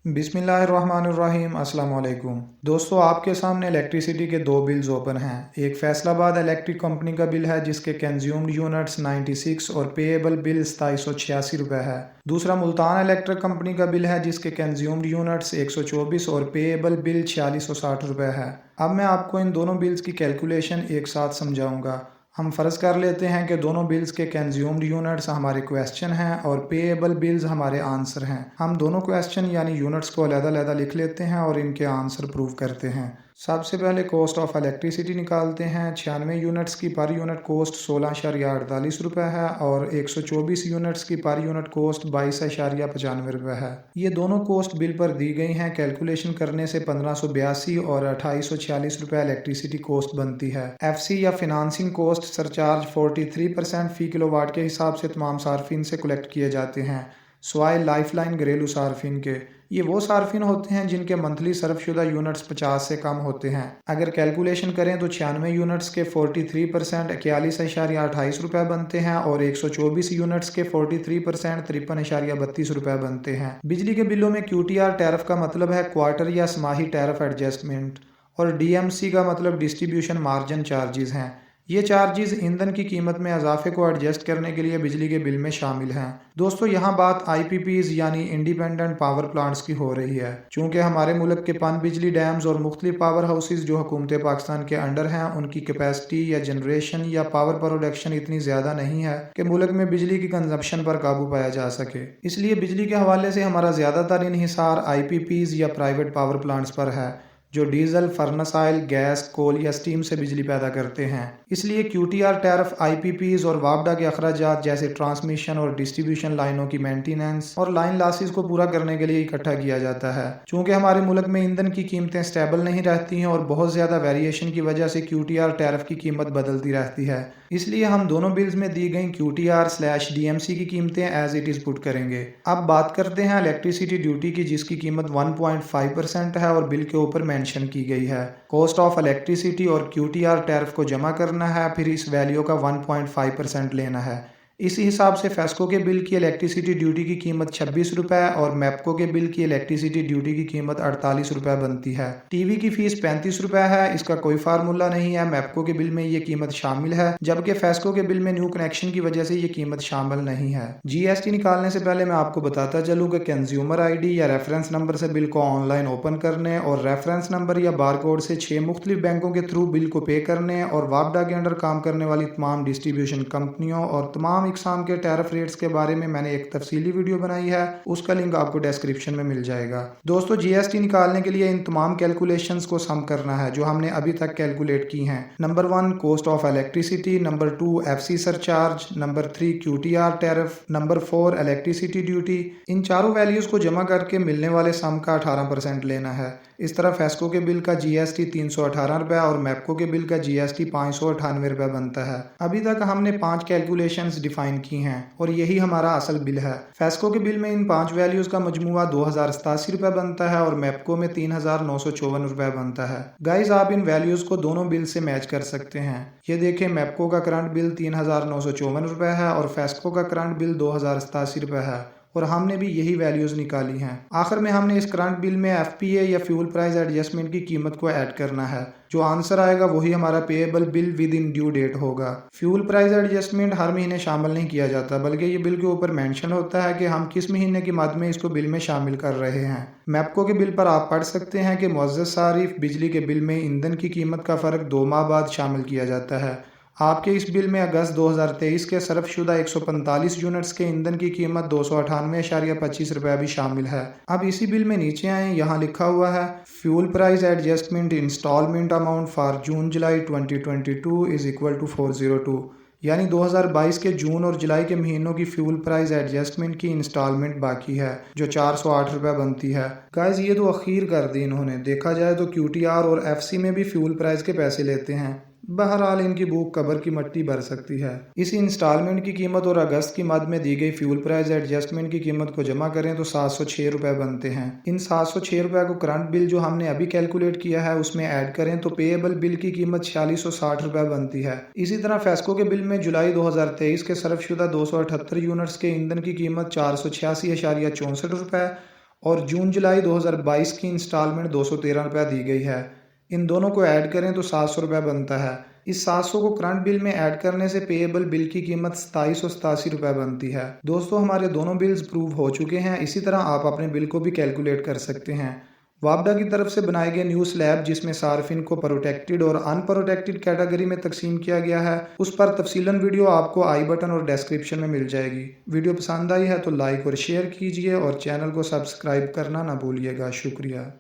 बिस्मिल्लाहिर्रहमानिर्रहीम अस्सलाम वालेकुम। दोस्तों, आपके सामने इलेक्ट्रिसिटी के दो बिल्स ओपन हैं। एक फैसलाबाद इलेक्ट्रिक कंपनी का बिल है जिसके कंज्यूम्ड यूनिट्स 96 और पेएबल बिल 2786 रुपये है। दूसरा मुल्तान इलेक्ट्रिक कंपनी का बिल है जिसके कंज्यूम्ड यूनिट्स 124 और पेएबल बिल 4660 रुपये है। अब मैं आपको इन दोनों बिल्स की कैलकुलेशन एक साथ समझाऊंगा। हम फ़र्ज़ कर लेते हैं कि दोनों बिल्स के कंज्यूम्ड यूनिट्स हमारे क्वेश्चन हैं और पेएबल बिल्स हमारे आंसर हैं। हम दोनों क्वेश्चन यानी यूनिट्स को अलग-अलग लिख लेते हैं और इनके आंसर प्रूव करते हैं। सबसे पहले कॉस्ट ऑफ इलेक्ट्रिसिटी निकालते हैं। 96 यूनिट्स की पर यूनिट कॉस्ट 16.48 रुपये है और 124 यूनिट्स की पर यूनिट कॉस्ट 22.95 रुपये है। ये दोनों कॉस्ट बिल पर दी गई हैं। कैलकुलेशन करने से 1582 और 2846 रुपये इलेक्ट्रिसिटी कॉस्ट बनती है। एफसी या फिनांसिंग कॉस्ट सरचार्ज 43% फ़ी किलोवाट के हिसाब से तमाम सार्फिन से कलेक्ट किए जाते हैं, स्वाय लाइफलाइन घरेलू सार्फिन के। ये वो सार्फिन होते हैं जिनके मंथली सर्फशुदा यूनिट्स 50 से कम होते हैं। अगर कैलकुलेशन करें तो 96 यूनिट्स के 43% 41.28 रुपये बनते हैं और 124 यूनिट्स के 43% 53.32 रुपये बनते हैं। बिजली के बिलों में QTR टैरिफ का मतलब है क्वार्टर या समाही टैरिफ एडजस्टमेंट और DMC का मतलब डिस्ट्रीब्यूशन मार्जिन चार्जेस हैं। ये चार्जेस ईंधन की कीमत में इजाफे को एडजस्ट करने के लिए बिजली के बिल में शामिल हैं। दोस्तों, यहाँ बात IPPs यानी इंडिपेंडेंट पावर प्लांट्स की हो रही है। चूँकि हमारे मुल्क के पन बिजली डैम्स और मुख्तलिफ पावर हाउसेज जो हुकूमत पाकिस्तान के अंडर हैं, उनकी कैपेसिटी या जनरेशन या पावर प्रोडक्शन इतनी ज़्यादा नहीं है कि मुल्क में बिजली की कंजप्शन पर काबू पाया जा सके। इसलिए बिजली के हवाले से हमारा ज़्यादातर इन्हिसार IPPs या प्राइवेट पावर प्लांट्स पर है जो डीजल, फर्नेस ऑयल, गैस, कोल या स्टीम से बिजली पैदा करते हैं। इसलिए QTR टैरिफ IPPs और वापडा के अखराजात जैसे ट्रांसमिशन और डिस्ट्रीब्यूशन लाइनों की मेंटेनेंस और लाइन लॉसेस को पूरा करने के लिए इकट्ठा किया जाता है। चूँकि हमारे मुल्क में ईंधन की कीमतें स्टेबल नहीं रहती हैं और बहुत ज़्यादा वेरिएशन की वजह से QTR टैरिफ की कीमत बदलती रहती है, इसलिए हम दोनों बिल्स में दी गई QTR/DMC की कीमतें एज इट इज़ पुट करेंगे। अब बात करते हैं इलेक्ट्रिसिटी ड्यूटी की, जिसकी कीमत 1.5% है और बिल के ऊपर मेंशन की गई है। कॉस्ट ऑफ इलेक्ट्रिसिटी और QTR टैरिफ को जमा करना है, फिर इस वैल्यू का 1.5% लेना है। इसी हिसाब से फेस्को के बिल की इलेक्ट्रिसिटी ड्यूटी की कीमत 26 रुपये और मैप्को के बिल की इलेक्ट्रिसिटी ड्यूटी की कीमत 48 रुपये बनती है। टीवी की फीस 35 रुपये है। इसका कोई फार्मूला नहीं है। मैप्को के बिल में ये कीमत शामिल है, जबकि फेस्को के बिल में न्यू कनेक्शन की वजह से ये कीमत शामिल नहीं है। GST निकालने से पहले मैं आपको बताता चलूँ कि कंज्यूमर ID या रेफरेंस नंबर से बिल को ऑनलाइन ओपन करने और रेफरेंस नंबर या बार कोड से 6 मुख्तलिफ बैंकों के थ्रू बिल को पे करने और वापडा के अंडर काम करने वाली तमाम डिस्ट्रीब्यूशन कंपनियों और तमाम इकसाम के टैरिफ रेट्स के बारे में मैंने एक तफसीली वीडियो बनाई है, उसका लिंक आपको डिस्क्रिप्शन में मिल जाएगा। दोस्तों, GST निकालने के लिए इन तमाम कैलकुलेशंस को सम करना है जो हमने अभी तक कैलकुलेट की हैं। Number 1 cost of electricity, number 2 FC surcharge, number 3 QTR tariff, number 4 electricity duty. इन चारों वैल्यूज को जमा करके मिलने वाले सम का 18% लेना है। इस तरह फेस्को के बिल का GST 318 रुपये और मैप्को के बिल का GST 598 रुपये बनता है। अभी तक हमने 5 कैलकुलेशंस डिफाइन की हैं और यही हमारा असल बिल है। फेस्को के बिल में इन 5 वैल्यूज का मजमुआ 2087 रुपये बनता है और मैप्को में 3954 रुपये बनता है। गाइज, आप इन वैल्यूज को दोनों बिल से मैच कर सकते हैं। ये देखें, मैप्को का करंट बिल 3954 रुपये है और फेस्को का करंट बिल 2087 रुपये है और हमने भी यही वैल्यूज निकाली हैं। आखिर में हमने इस करंट बिल में FPA या फ्यूल प्राइस एडजस्टमेंट की कीमत को ऐड करना है। जो आंसर आएगा वही हमारा payable bill within due date होगा। फ्यूल प्राइस एडजस्टमेंट हर महीने शामिल नहीं किया जाता, बल्कि ये बिल के ऊपर मेंशन होता है कि हम किस महीने की मद में इसको बिल में शामिल कर रहे हैं। मैप्को के बिल पर आप पढ़ सकते हैं कि मुअज़्ज़ज़ सारिफ बिजली के बिल में ईंधन की कीमत का फ़र्क 2 माह बाद शामिल किया जाता है। आपके इस बिल में अगस्त 2023 के सर्फशुदा 145 यूनिट्स के ईंधन की कीमत 298.25 रुपये भी शामिल है। अब इसी बिल में नीचे आए, यहाँ लिखा हुआ है fuel price adjustment installment amount for June July 2022 is equal to 402, यानी 2022 के जून और जुलाई के महीनों की फ्यूल प्राइस एडजस्टमेंट की इंस्टॉलमेंट बाकी है जो 408 रुपये बनती है। गाइस, ये तो अखीर कर दी इन्होंने। देखा जाए तो QTR और FC में भी फ्यूल प्राइस के पैसे लेते हैं। बहरहाल इनकी भूख कब्र की मट्टी भर सकती है। इस इंस्टॉलमेंट की कीमत और अगस्त की मद में दी गई फ्यूल प्राइस एडजस्टमेंट की कीमत को जमा करें तो 706 रुपये बनते हैं। इन 706 रुपये को करंट बिल जो हमने अभी कैलकुलेट किया है उसमें ऐड करें तो पेएबल बिल की कीमत 4660 रुपये बनती है। इसी तरह फेस्को के बिल में जुलाई 2023 के सर्फशुदा 278 यूनिट्स के ईंधन की कीमत 486.64 रुपये और जून जुलाई 2022 की इंस्टॉलमेंट 213 रुपये दी गई है। इन दोनों को ऐड करें तो 700 रुपये बनता है। इस 700 को करंट बिल में ऐड करने से पेएबल बिल की कीमत 2787 रुपये बनती है। दोस्तों, हमारे दोनों बिल्स अप्रूव हो चुके हैं। इसी तरह आप अपने बिल को भी कैलकुलेट कर सकते हैं। वापडा की तरफ से बनाए गए न्यू स्लैब, जिसमें सार्फिन को प्रोटेक्टेड और अनप्रोटेक्टेड कैटेगरी में तकसीम किया गया है, उस पर तफसीलन वीडियो आपको आई बटन और डिस्क्रिप्शन में मिल जाएगी। वीडियो पसंद आई है तो लाइक और शेयर कीजिए और चैनल को सब्सक्राइब करना ना भूलिएगा। शुक्रिया।